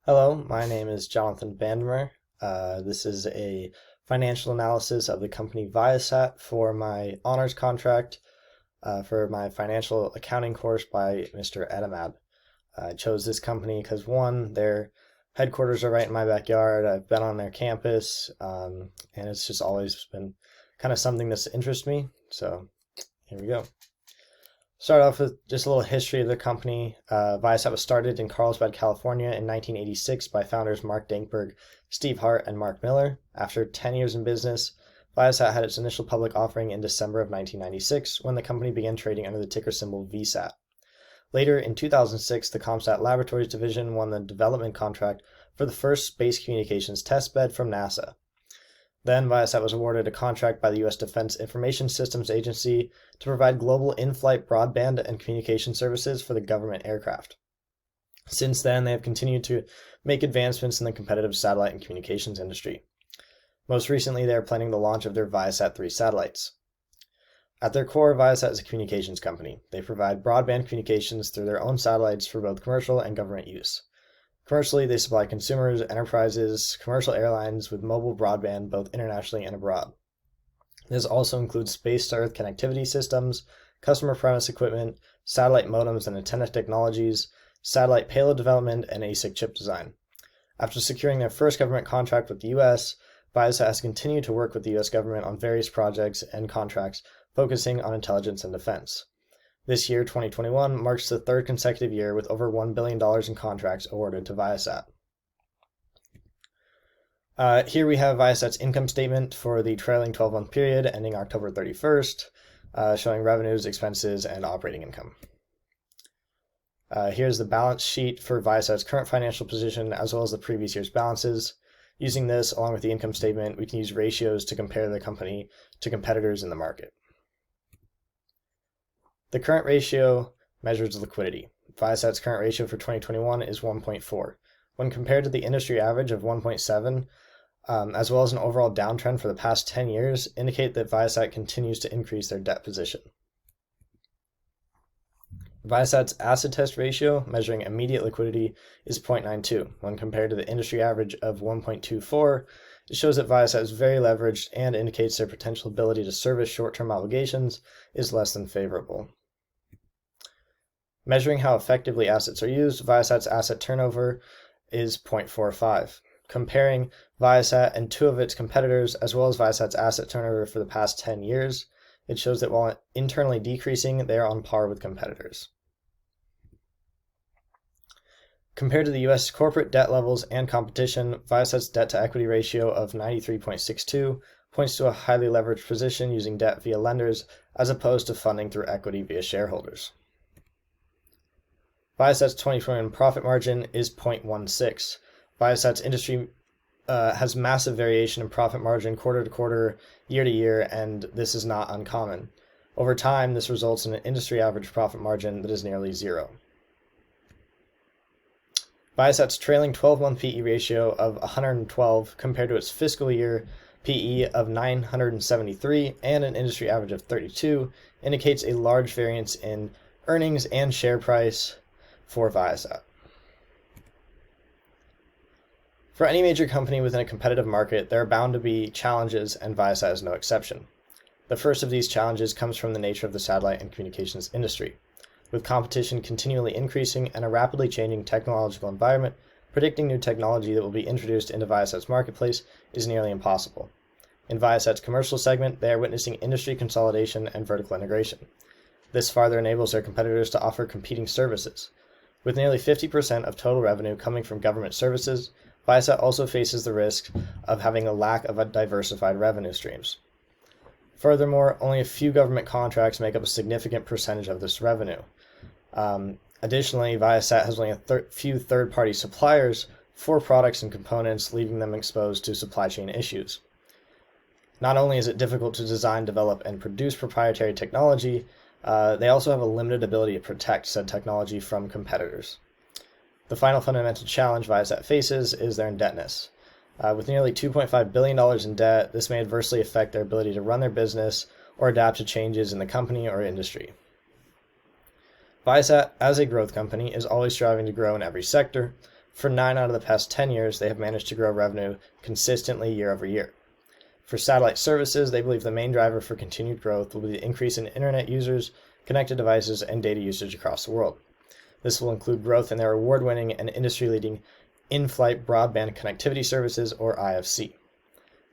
Hello, my name is Jonathan Bandemer. This is a financial analysis of the company Viasat for my honors contract for my financial accounting course by Mr. Edamab. I chose this company because one, their headquarters are right in my backyard. I've been on their campus, and it's just always been kind of something that's interested me. So here we go. Start off with just a little history of the company. Viasat was started in Carlsbad, California in 1986 by founders Mark Dankberg, Steve Hart, and Mark Miller. After 10 years in business, Viasat had its initial public offering in December of 1996 when the company began trading under the ticker symbol VSAT. Later, in 2006, the ComSat Laboratories division won the development contract for the first space communications testbed from NASA. Then, Viasat was awarded a contract by the U.S. Defense Information Systems Agency to provide global in-flight broadband and communication services for the government aircraft. Since then, they have continued to make advancements in the competitive satellite and communications industry. Most recently, they are planning the launch of their Viasat 3 satellites. At their core, Viasat is a communications company. They provide broadband communications through their own satellites for both commercial and government use. Commercially, they supply consumers, enterprises, commercial airlines with mobile broadband both internationally and abroad. This also includes space-to-Earth connectivity systems, customer premise equipment, satellite modems and antenna technologies, satellite payload development, and ASIC chip design. After securing their first government contract with the U.S., Viasat has continued to work with the U.S. government on various projects and contracts focusing on intelligence and defense. This year, 2021, marks the third consecutive year with over $1 billion in contracts awarded to Viasat. Here we have Viasat's income statement for the trailing 12-month period ending October 31st, showing revenues, expenses, and operating income. Here's the balance sheet for Viasat's current financial position as well as the previous year's balances. Using this, along with the income statement, we can use ratios to compare the company to competitors in the market. The current ratio measures liquidity. Viasat's current ratio for 2021 is 1.4. When compared to the industry average of 1.7, as well as an overall downtrend for the past 10 years, indicate that Viasat continues to increase their debt position. Viasat's acid test ratio, measuring immediate liquidity, is 0.92. When compared to the industry average of 1.24, it shows that Viasat is very leveraged and indicates their potential ability to service short-term obligations is less than favorable. Measuring how effectively assets are used, Viasat's asset turnover is 0.45. Comparing Viasat and two of its competitors, as well as Viasat's asset turnover for the past 10 years, it shows that while internally decreasing, they are on par with competitors. Compared to the U.S. corporate debt levels and competition, Viasat's debt-to-equity ratio of 93.62 points to a highly leveraged position using debt via lenders as opposed to funding through equity via shareholders. Viasat's 2021 profit margin is 0.16. Viasat's industry has massive variation in profit margin quarter to quarter, year to year, and this is not uncommon. Over time, this results in an industry average profit margin that is nearly zero. Viasat's trailing 12-month PE ratio of 112 compared to its fiscal year PE of 973 and an industry average of 32 indicates a large variance in earnings and share price for Viasat. For any major company within a competitive market, there are bound to be challenges, and Viasat is no exception. The first of these challenges comes from the nature of the satellite and communications industry. With competition continually increasing and a rapidly changing technological environment, predicting new technology that will be introduced into Viasat's marketplace is nearly impossible. In Viasat's commercial segment, they are witnessing industry consolidation and vertical integration. This farther enables their competitors to offer competing services. With nearly 50% of total revenue coming from government services, Viasat also faces the risk of having a lack of diversified revenue streams. Furthermore, only a few government contracts make up a significant percentage of this revenue. Additionally, Viasat has only a few third-party suppliers for products and components, leaving them exposed to supply chain issues. Not only is it difficult to design, develop, and produce proprietary technology, they also have a limited ability to protect said technology from competitors. The final fundamental challenge Viasat faces is their indebtedness. With nearly $2.5 billion in debt, this may adversely affect their ability to run their business or adapt to changes in the company or industry. Viasat, as a growth company, is always striving to grow in every sector. For 9 out of the past 10 years, they have managed to grow revenue consistently year over year. For satellite services, they believe the main driver for continued growth will be the increase in internet users, connected devices, and data usage across the world. This will include growth in their award-winning and industry-leading in-flight broadband connectivity services, or IFC.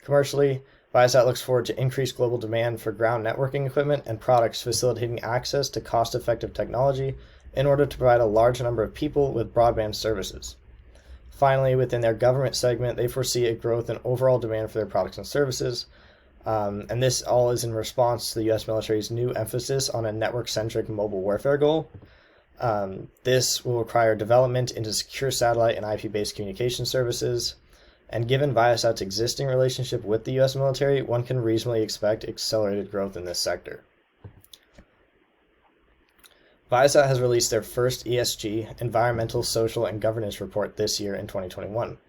Commercially, Viasat looks forward to increased global demand for ground networking equipment and products facilitating access to cost-effective technology in order to provide a large number of people with broadband services. Finally, within their government segment, they foresee a growth in overall demand for their products and services, and this all is in response to the U.S. military's new emphasis on a network-centric mobile warfare goal. This will require development into secure satellite and IP-based communication services, and given Viasat's existing relationship with the U.S. military, one can reasonably expect accelerated growth in this sector. Viasat has released their first ESG, Environmental, Social, and Governance report this year in 2021.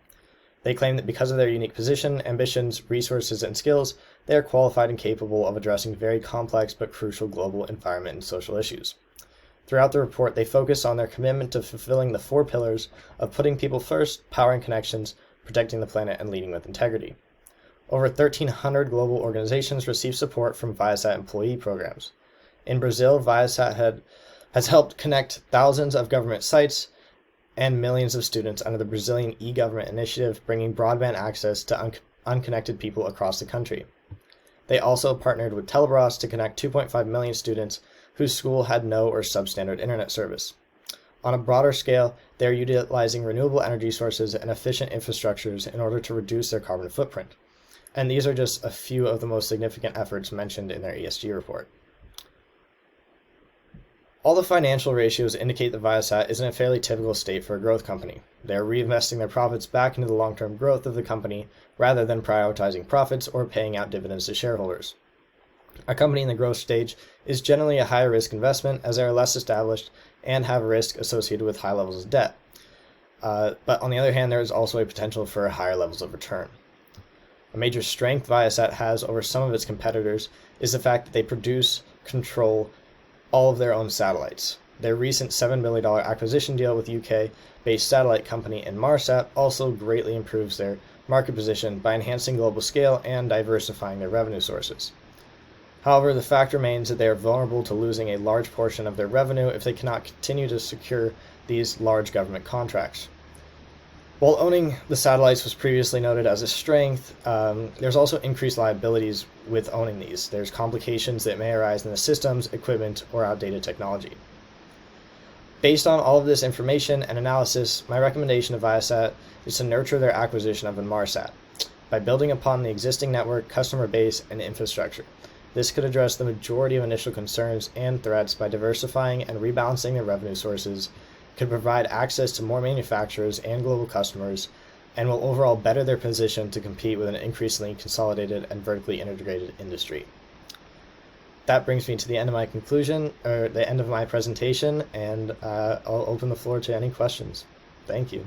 They claim that because of their unique position, ambitions, resources, and skills, they are qualified and capable of addressing very complex but crucial global environment and social issues. Throughout the report, they focus on their commitment to fulfilling the 4 pillars of putting people first, powering connections, protecting the planet, and leading with integrity. Over 1,300 global organizations receive support from Viasat employee programs. In Brazil, Viasat has helped connect thousands of government sites and millions of students under the Brazilian e-government initiative, bringing broadband access to unconnected people across the country. They also partnered with Telebras to connect 2.5 million students whose school had no or substandard internet service. On a broader scale, they are utilizing renewable energy sources and efficient infrastructures in order to reduce their carbon footprint. And these are just a few of the most significant efforts mentioned in their ESG report. All the financial ratios indicate that Viasat is in a fairly typical state for a growth company. They are reinvesting their profits back into the long-term growth of the company rather than prioritizing profits or paying out dividends to shareholders. A company in the growth stage is generally a higher risk investment as they are less established and have risk associated with high levels of debt. But on the other hand, there is also a potential for higher levels of return. A major strength Viasat has over some of its competitors is the fact that they control all of their own satellites. Their recent $7 billion acquisition deal with UK-based satellite company Inmarsat also greatly improves their market position by enhancing global scale and diversifying their revenue sources. However, the fact remains that they are vulnerable to losing a large portion of their revenue if they cannot continue to secure these large government contracts. While owning the satellites was previously noted as a strength, there's also increased liabilities with owning these. There's complications that may arise in the systems, equipment, or outdated technology. Based on all of this information and analysis, my recommendation to Viasat is to nurture their acquisition of Inmarsat by building upon the existing network, customer base, and infrastructure. This could address the majority of initial concerns and threats by diversifying and rebalancing their revenue sources, could provide access to more manufacturers and global customers, and will overall better their position to compete with an increasingly consolidated and vertically integrated industry. That brings me to the end of my the end of my presentation, and I'll open the floor to any questions. Thank you.